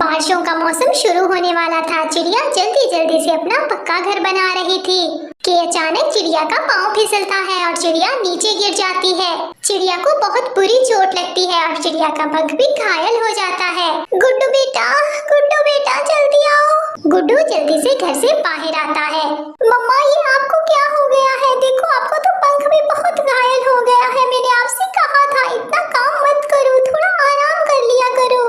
बारिशों का मौसम शुरू होने वाला था। चिड़िया जल्दी जल्दी से अपना पक्का घर बना रही थी कि अचानक चिड़िया का पाँव फिसलता है और चिड़िया नीचे गिर जाती है। चिड़िया को बहुत बुरी चोट लगती है और चिड़िया का पंख भी घायल हो जाता है। गुड्डू बेटा जल्दी आओ। गुड्डू जल्दी से घर से बाहर आता है। मम्मा, ये आपको क्या हो गया है? देखो, आपको तो पंख भी बहुत घायल हो गया है। मैंने आपसे कहा था इतना काम मत करो, थोड़ा आराम कर लिया करो।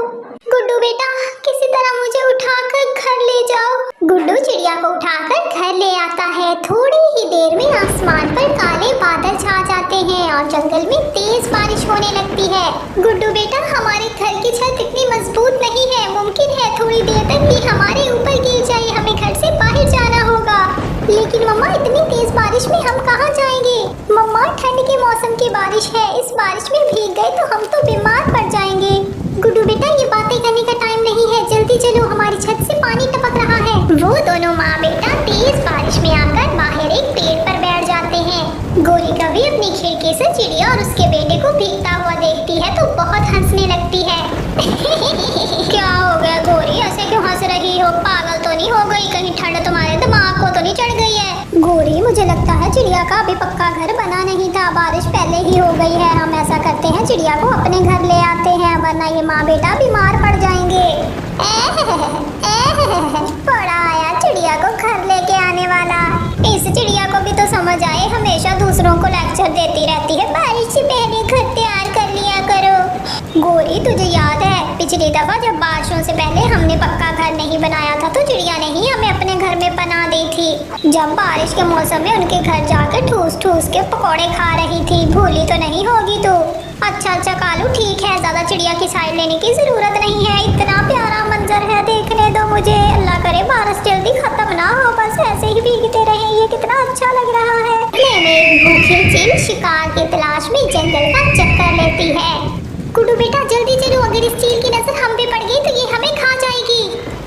गुड्डू बेटा, किसी तरह मुझे उठाकर घर ले जाओ। गुड्डू चिड़िया को उठाकर घर ले आता है। थोड़ी ही देर में आसमान पर काले बादल छा जाते हैं और जंगल में तेज बारिश होने लगती है। गुड्डू बेटा, हमारे घर की छत इतनी मजबूत नहीं है, मुमकिन है थोड़ी देर तक ये हमारे ऊपर गिर जाए, हमें घर से बाहर जाना होगा। लेकिन मम्मा, इतनी तेज बारिश में हम कहाँ जाएंगे? मम्मा, ठंड के मौसम की बारिश है, इस बारिश में भीग गए तो हम तो बीमार पड़ जाएंगे। गुड्डू बेटा, ये बातें करने का टाइम नहीं है, जल्दी चलो, हमारी छत से पानी टपक रहा है। वो दोनों माँ बेटा तेज बारिश में आकर बाहर एक पेड़ पर बैठ जाते हैं। गोरी कभी अपनी खिड़की से चिड़िया और उसके बेटे को भीगता हुआ देखती है तो बहुत हंसने लगती है। क्या हो गया गोरी, ऐसे क्यों हंस रही हो? पागल तो नहीं हो गई? कहीं ठंड तुम्हारे दिमाग को तो नहीं चढ़ गई है? गोरी, मुझे लगता है चिड़िया का अभी पक्का घर बना नहीं था, बारिश पहले ही हो गई है। हम ऐसा करते हैं, चिड़िया को अपने घर ले आते हैं, वरना ये माँ बेटा बीमार पड़ जाएंगे। बड़ा आया चिड़िया को घर लेके आने वाला। इस चिड़िया को भी तो समझ आए, हमेशा दूसरों को लेक्चर देती रहती है। बारिश से पहले घर तैयार कर लिया करो। गोरी, तुझे याद है पिछली दफा जब बारिशों से पहले हमने पक्का घर नहीं बनाया था तो चिड़िया ने ही हमें अपने घर में बना दी थी। जब बारिश के मौसम में उनके घर जाकर ठूस ठूस के पकौड़े खा रही थी, भूली तो नहीं होगी तू? अच्छा कालू, ठीक है, ज्यादा चिड़िया की साइड लेने की जरूरत नहीं है। इतना प्यारा मंजर है, देखने दो मुझे। अल्लाह करे बारिश जल्दी खत्म ना हो, बस ऐसे ही भीगते रहे, ये कितना अच्छा लग रहा है। मैंने एक भूखी चील शिकार की तलाश में जंगल का चक्कर लेती है। गुड्डू बेटा, जल्दी चलो, अगर इस चील की नजर हम पे पड़ गई तो ये हमें खा जाएगी।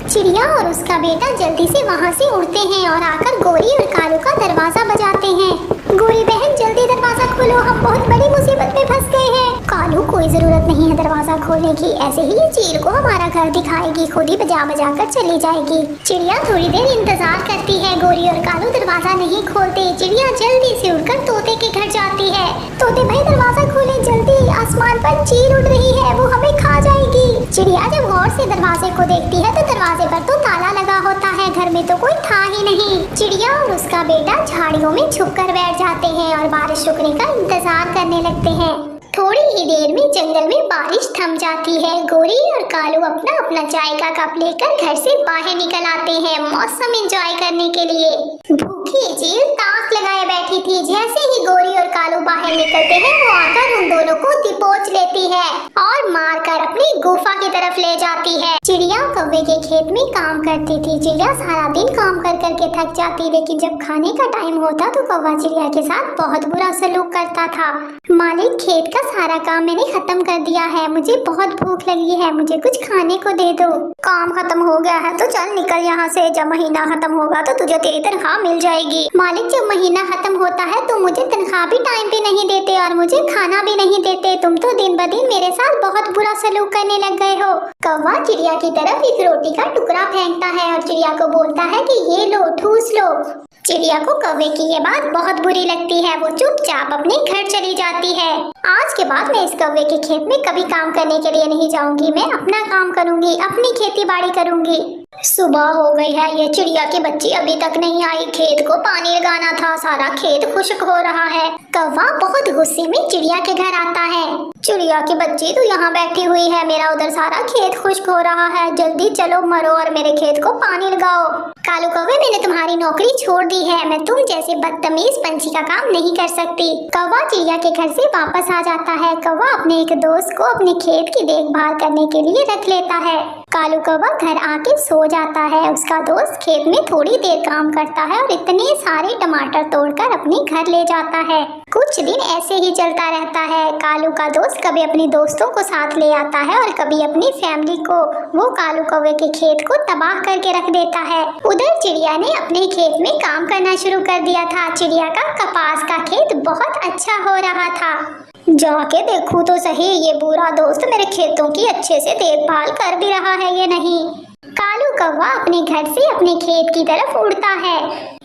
चिड़िया और उसका बेटा जल्दी से वहाँ से उड़ते हैं और आकर गोरी और कालू का दरवाजा बजाते हैं। गोरी बहन, जल्दी दरवाजा खोलो, हम बहुत बड़ी मुसीबत में फंस गए हैं। कालू, कोई जरूरत नहीं है दरवाजा खोलने की, ऐसे ही ये चील को हमारा घर दिखाएगी, खुद ही बजा बजा कर चली जाएगी। चिड़िया थोड़ी देर इंतजार करती है, गोरी और कालू दरवाजा नहीं खोलते। चिड़िया जल्दी से उड़कर तोते के घर जाती है। तोते भाई, दरवाजा खोले जल्दी, आसमान पर चील उड़ रही है, वो हमें खा जाएगी। चिड़िया जब गौर से दरवाजे को देखती है तो दरवाजे पर तो ताला लगा होता है, घर में तो कोई था ही नहीं। चिड़िया और उसका बेटा झाड़ियों में छुप कर बैठ जाते हैं और बारिश रुकने का इंतजार करने लगते हैं। थोड़ी ही देर में जंगल में बारिश थम जाती है। गोरी और कालू अपना अपना चाय का कप लेकर घर से बाहर निकल आते हैं मौसम एंजॉय करने के लिए। भूखी चील ताक लगाए बैठी थी। जैसे ही गोरी और कालू बाहर निकलते हैं, वो आकर उन दोनों को दबोच लेती है और मारकर अपनी गुफा की तरफ ले जाती है। चिड़िया कौवे के खेत में काम करती थी। चिड़िया सारा दिन काम कर करके थक जाती, लेकिन जब खाने का टाइम होता तो कौवा चिड़िया के साथ बहुत बुरा सलूक करता था। मालिक, खेत का सारा काम मैंने खत्म कर दिया है, मुझे बहुत भूख लगी है, मुझे कुछ खाने को दे दो। काम खत्म हो गया है तो चल निकल यहाँ से, जब महीना खत्म होगा तो तुझे तेरी तनख्वाह मिल जाएगी। मालिक, जब महीना खत्म होता है तो मुझे तनख्वाह भी टाइम पे नहीं देते और मुझे खाना भी नहीं देते। तुम तो दिन ब दिन मेरे साथ बहुत बुरा सलूक करने लग गए हो। कौवा चिड़िया की तरफ एक रोटी का टुकड़ा फेंकता है और चिड़िया को बोलता है कि ये लो, ठूस लो। चिड़िया को कौवे की ये बात बहुत बुरी लगती है, वो चुपचाप अपने घर चली जाती है। आज के बाद मैं इस कौवे के खेत में कभी काम करने के लिए नहीं जाऊंगी, मैं अपना काम करूंगी, अपनी खेती बाड़ी करूंगी। सुबह हो गई है, ये चिड़िया की बच्ची अभी तक नहीं आई, खेत को पानी लगाना था, सारा खेत खुश्क हो रहा है। कौवा बहुत गुस्से में चिड़िया के घर आता है। चिड़िया की बच्ची, तू यहाँ बैठी हुई है, मेरा उधर सारा खेत खुश्क हो रहा है, जल्दी चलो मरो और मेरे खेत को पानी लगाओ। कालू कौवे, मैंने तुम्हारी नौकरी छोड़ दी है, मैं तुम जैसे बदतमीज पंछी का काम नहीं कर सकती। कौवा चिड़िया के घर से वापस आ जाता है। कौवा अपने एक दोस्त को अपने खेत की देखभाल करने के लिए रख लेता है। कालू कौवा घर आके सो जाता है। उसका दोस्त खेत में थोड़ी देर काम करता है और इतने सारे टमाटर तोड़कर अपने घर ले जाता है। कुछ दिन ऐसे ही चलता रहता है। कालू का दोस्त कभी अपने दोस्तों को साथ ले आता है और कभी अपनी फैमिली को। वो कालू कौवे के खेत को तबाह करके रख देता है। उधर चिड़िया ने अपने खेत में काम करना शुरू कर दिया था। चिड़िया का कपास का खेत बहुत अच्छा हो रहा था। जाके देखूं तो सही ये बुरा दोस्त मेरे खेतों की अच्छे से देखभाल कर भी रहा है ये नहीं। कालू कौवा अपने घर से अपने खेत की तरफ उड़ता है।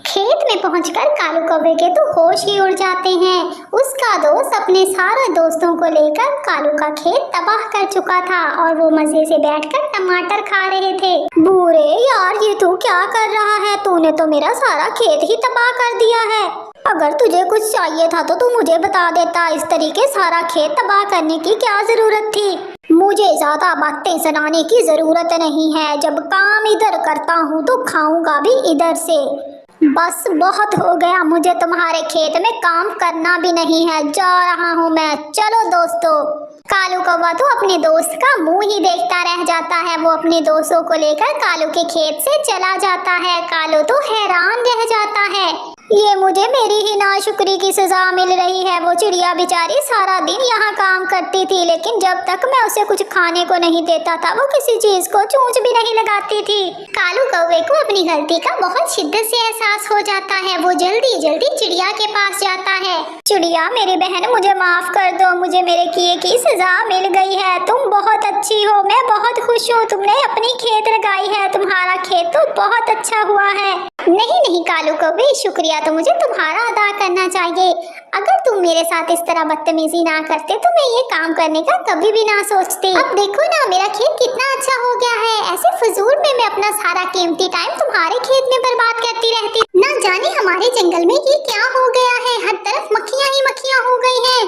खेत में पहुंचकर कालू कौवे के तो होश ही उड़ जाते हैं। उसका दोस्त अपने सारे दोस्तों को लेकर कालू का खेत तबाह कर चुका था और वो मजे से बैठकर टमाटर खा रहे थे। बूढ़े यार, ये तू क्या कर रहा है? तूने तो मेरा सारा खेत ही तबाह कर दिया है। अगर तुझे कुछ चाहिए था तो तू मुझे बता देता। इस तरीके सारा खेत तबाह करने की क्या जरूरत थी? मुझे ज्यादा बातें सुनाने की जरूरत नहीं है। जब काम इधर करता हूँ तो खाऊंगा भी इधर से। बस बहुत हो गया, मुझे तुम्हारे खेत में काम करना भी नहीं है। जा रहा हूँ मैं। चलो दोस्तों। कालू कौवा तो अपने दोस्त का मुंह ही देखता रह जाता है। वो अपने दोस्तों को लेकर कालू के खेत से चला जाता है। कालू तो हैरान रह जाता है, ये मुझे मेरी ही नाशुक्री की सजा मिल रही है। वो चिड़िया बेचारी सारा दिन यहाँ काम करती थी, लेकिन जब तक मैं उसे कुछ खाने को नहीं देता था वो किसी चीज को चोंच भी नहीं लगाती थी। कालू कौवे को अपनी गलती का बहुत शिद्दत से एहसास हो जाता है। वो जल्दी जल्दी चिड़िया के पास जाता है। चिड़िया मेरी बहन, मुझे माफ कर दो, मुझे मेरे किए की सजा मिल गई है। तुम बहुत अच्छी हो, मैं बहुत खुश हूँ। तुमने अपनी खेत लगाई है, तुम्हारा खेत तो बहुत अच्छा हुआ है। नहीं नहीं कालू कौवे, शुक्रिया तो मुझे तुम्हारा अदा करना चाहिए। अगर तुम मेरे साथ इस तरह बदतमीजी ना करते तो मैं ये काम करने का कभी भी ना सोचती। अब देखो ना मेरा खेत कितना अच्छा हो गया है। ऐसे फजूल में मैं अपना सारा कीमती टाइम तुम्हारे खेत में बर्बाद करती रहती। ना जाने हमारे जंगल में ये क्या हो गया है, हर तरफ मक्खियाँ ही मक्खियाँ हो गई हैं।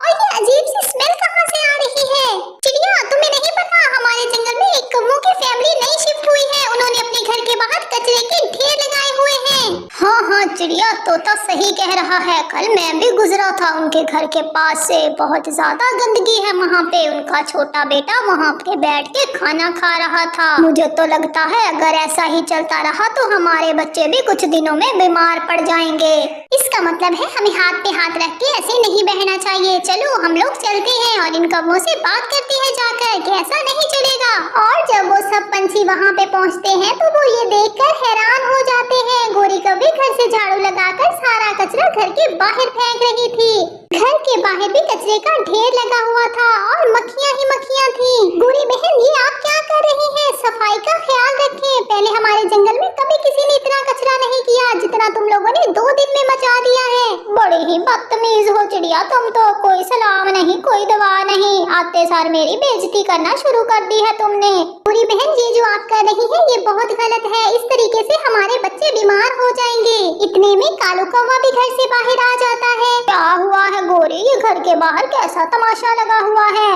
और ये अजीब सी स्मेल कहाँ से आ रही है? चिड़िया, तुम्हें नहीं पता हमारे जंगल में एक कौवों की फैमिली नई शिफ्ट हुई है। उन्होंने अपने घर के बाहर कचरे के ढेर लगाए हुए हैं। हाँ चिड़िया, तोता सही कह रहा है। कल मैं भी गुजरा था उनके घर के पास से, बहुत ज्यादा गंदगी है वहाँ पे। उनका छोटा बेटा वहाँ पे बैठ के खाना खा रहा था। मुझे तो लगता है अगर ऐसा ही चलता रहा तो हमारे बच्चे भी कुछ दिनों में बीमार पड़ जाएंगे। इसका मतलब है हमें हाथ पे हाथ रख के ऐसे नहीं बहना चाहिए। चलो हम लोग चलते हैं और इन कौवों से बात करते हैं जाकर कि ऐसा नहीं चलेगा। और जब वो सब पंछी वहाँ पे पहुँचते हैं तो वो ये देखकर हैरान हो जाते हैं। गोरी कौवे घर से झाड़ू लगाकर सारा कचरा घर के बाहर फेंक रही थी। घर के बाहर भी कचरे का ढेर लगा हुआ था और मक्खियाँ ही मक्खियाँ थी। गोरी बहन, ये आप क्या कर रही हैं? सफाई का ख्याल रखें। पहले हमारे जंगल में कभी किसी ने इतना कचरा नहीं किया जितना तुम लोगों ने 2 दिन में मचा दिया है। बड़े ही बदतमीज हो चिड़िया तुम तो। कोई सलाम नहीं, कोई दवा नहीं, आते सार मेरी बेइज्जती करना शुरू कर दी है तुमने। गोरी बहन, ये जो आप कर रही हैं ये बहुत गलत है। इस तरीके से हमारे बच्चे बीमार हो जाएंगे। इतने में कालू कौवा भी घर से बाहर आ जाता है। क्या हुआ है गोरी? ये घर के बाहर कैसा तमाशा लगा हुआ है?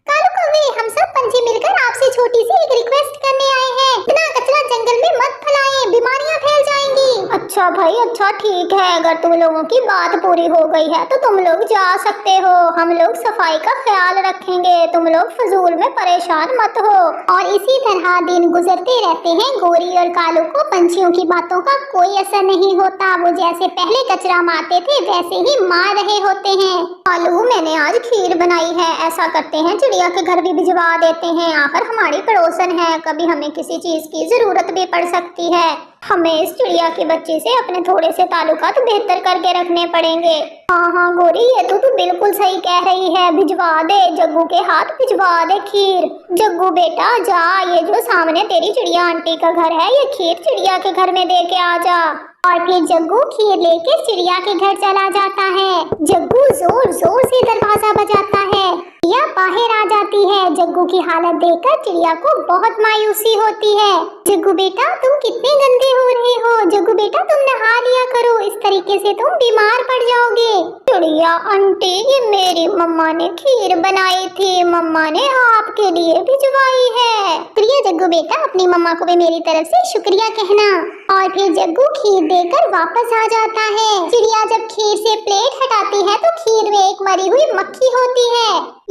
कालू कौवे, हम सब पंछी मिलकर आपसे छोटी सी एक रिक्वेस्ट करने आए हैं। इतना कचरा जंगल में मत फैलाएं, बीमारियां फैल जाएंगी। अच्छा भाई, अच्छा ठीक है। अगर तुम लोगों की बात पूरी हो गई है तो तुम लोग जा सकते हो। हम लोग सफाई का ख्याल रखेंगे। तुम लोग फजूल में परेशान मत हो। और इसी तरह दिन गुजरते रहते हैं। गोरी और कालू को पंछियों की बातों का कोई असर नहीं होता। वो जैसे पहले कचरा मारते थे वैसे ही मार रहे होते हैं। कालू, मैंने आज खीर बनाई है। ऐसा करते हैं चिड़िया के घर भी भिजवा देते हैं। आखिर हमारी पड़ोसन है, कभी हमें किसी चीज की जरूरत भी पड़ सकती है। हमें इस चिड़िया के बच्चे से अपने थोड़े से ताल्लुकात बेहतर करके रखने पड़ेंगे। हाँ गोरी, ये तो तू बिल्कुल सही कह रही है। भिजवा दे, जग्गू के हाथ भिजवा दे खीर। जग्गू बेटा जा, ये जो सामने तेरी चिड़िया आंटी का घर है ये खीर चिड़िया के घर में दे के आ जा। और फिर जग्गू खीर लेके चिड़िया के घर चला जाता है। जग्गू जोर जोर से दरवाजा बजाता है। चिड़िया बाहर आ जाती है। जग्गू की हालत देखकर चिड़िया को बहुत मायूसी होती है। जग्गू बेटा, तुम कितने गंदे हो रहे हो। जग्गू बेटा, तुम नहा लिया करो, इस तरीके से तुम बीमार पड़ जाओगे। चिड़िया आंटी, ये मेरी मम्मा ने खीर बनाई थी, मम्मा ने आपके लिए भिजवाई है। प्रिय जग्गू बेटा, अपनी मम्मा को भी मेरी तरफ से शुक्रिया कहना। और फिर जग्गू खीर देकर वापस आ जाता है। चिड़िया जब खीर से प्लेट हटाती है तो खीर में एक मरी हुई मक्खी होती है।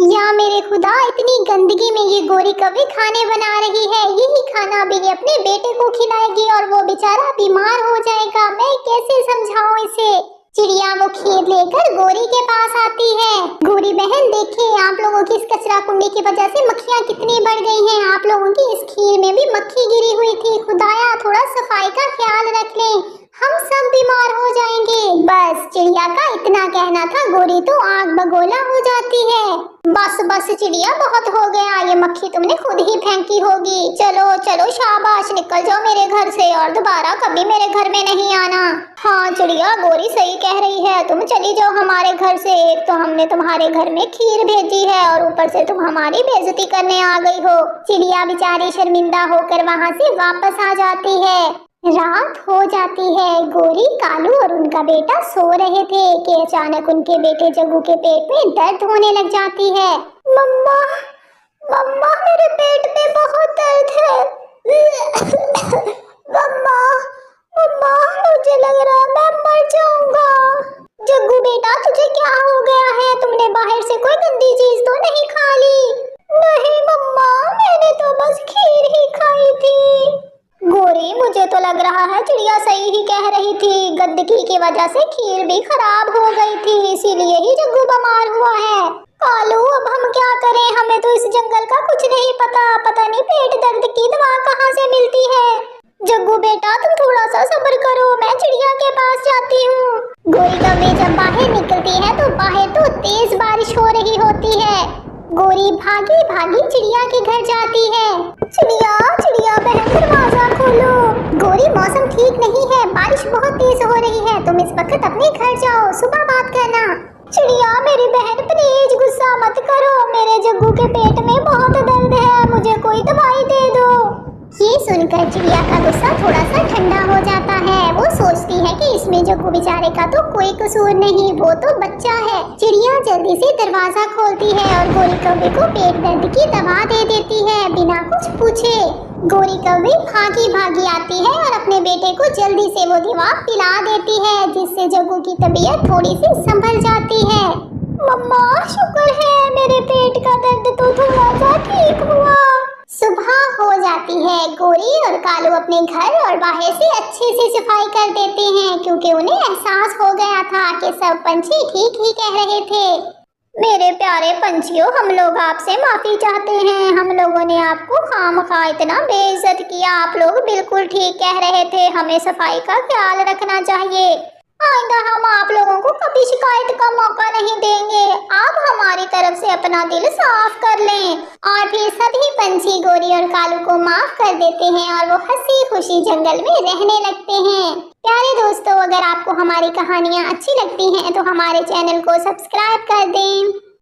या मेरे खुदा, इतनी गंदगी में ये गोरी कौवे खाने बना रही है। यही खाना भी ये अपने बेटे को खिलाएगी और वो बेचारा बीमार हो जाएगा। मैं कैसे समझाऊं इसे? चिड़िया वो खीर लेकर गोरी के पास आती है। गोरी बहन, देखिए आप लोगों की इस कचरा कुंडी की वजह से मक्खियाँ कितनी बढ़ गई हैं। आप लोगों की इस खीर में भी मक्खी गिरी हुई थी। खुदाया, थोड़ा सफाई का ख्याल रख लें। हम सब बीमार हो जाएंगे। बस चिड़िया का इतना कहना था, गोरी तो आग बगोला हो जाती है। बस बस चिड़िया, बहुत हो गया, ये मक्खी तुमने खुद ही फेंकी होगी। चलो चलो शाबाश, निकल जाओ मेरे घर से और दोबारा कभी मेरे घर में नहीं आना। हाँ चिड़िया, गोरी सही कह रही है, तुम चली जाओ हमारे घर से। एक तो हमने तुम्हारे घर में खीर भेजी है और ऊपर से तुम हमारी बेइज्जती करने आ गई हो। चिड़िया बेचारी शर्मिंदा होकर वहाँ से वापस आ जाती है। रात हो जाती है। गोरी, कालू और उनका बेटा सो रहे थे कि अचानक उनके बेटे जग्गू के पेट में दर्द होने लग जाती है। मम्मा, मम्मा मेरे पेट में बहुत दर्द है। मम्मा, मम्मा मुझे लग रहा है मैं मर जाऊंगा। जग्गू बेटा, तुझे क्या हो गया है? तुमने बाहर से कोई गंदी चीज तो नहीं खा ली? नहीं मम्मा, मैंने तो बस खीर ही खाई थी। गोरी, मुझे तो लग रहा है चिड़िया सही ही कह रही थी, गंदगी की वजह से खीर भी खराब हो गई थी, इसीलिए ही जग्गू बीमार हुआ है। कालू, अब हम क्या करें? हमें तो इस जंगल का कुछ नहीं पता, पता नहीं पेट दर्द की दवा कहाँ से मिलती है। जग्गू बेटा, तुम थोड़ा सा सब्र करो, मैं चिड़िया के पास जाती हूँ। गोरी कौवे जब बाहर निकलती है तो बाहर तो तेज बारिश हो रही होती है। गोरी भागी भागी चिड़िया के घर जाती है। चिड़िया, चिड़िया बहन, दरवाजा खोलो। गोरी, मौसम ठीक नहीं है, बारिश बहुत तेज हो रही है, तुम इस वक्त अपने घर जाओ, सुबह बात करना। चिड़िया मेरी बहन, प्लीज गुस्सा मत करो, मेरे जग्गू के पेट में बहुत दर्द है, मुझे कोई दवाई दे दो। ये सुनकर चिड़िया का गुस्सा थोड़ा सा ठंडा हो जाता है। वो सोचती है कि इसमें जग्गू बेचारे का तो कोई कसूर नहीं, वो तो बच्चा है। चिड़िया जल्दी से दरवाजा खोलती है और गोरी कौवे को पेट दर्द की दवा दे देती है बिना कुछ पूछे। गोरी कौवे भागी भागी आती है और अपने बेटे को जल्दी से वो दवा पिला देती है, जिससे जग्गू की तबीयत थोड़ी सी संभल जाती है। मम्मा, शुक्र है मेरे पेट का दर्द तो थोड़ा सा ठीक हुआ। सुबह हो जाती है। गोरी और कालू अपने घर और बाहर से अच्छे से सफाई कर देते हैं, क्योंकि उन्हें एहसास हो गया था कि सब पंछी ठीक ही कह रहे थे। मेरे प्यारे पंछियों, हम लोग आपसे माफी चाहते हैं, हम लोगों ने आपको खामखा इतना बेइज्जत किया। आप लोग बिल्कुल ठीक कह रहे थे, हमें सफाई का ख्याल रखना चाहिए। आइंदा हम आप लोगों को कभी शिकायत का मौका नहीं देंगे। आप हमारी तरफ से अपना दिल साफ कर लें। और फिर सभी पंछी गोरी और कालू को माफ कर देते हैं और वो हंसी खुशी जंगल में रहने लगते हैं। प्यारे दोस्तों, अगर आपको हमारी कहानियाँ अच्छी लगती हैं तो हमारे चैनल को सब्सक्राइब कर दें।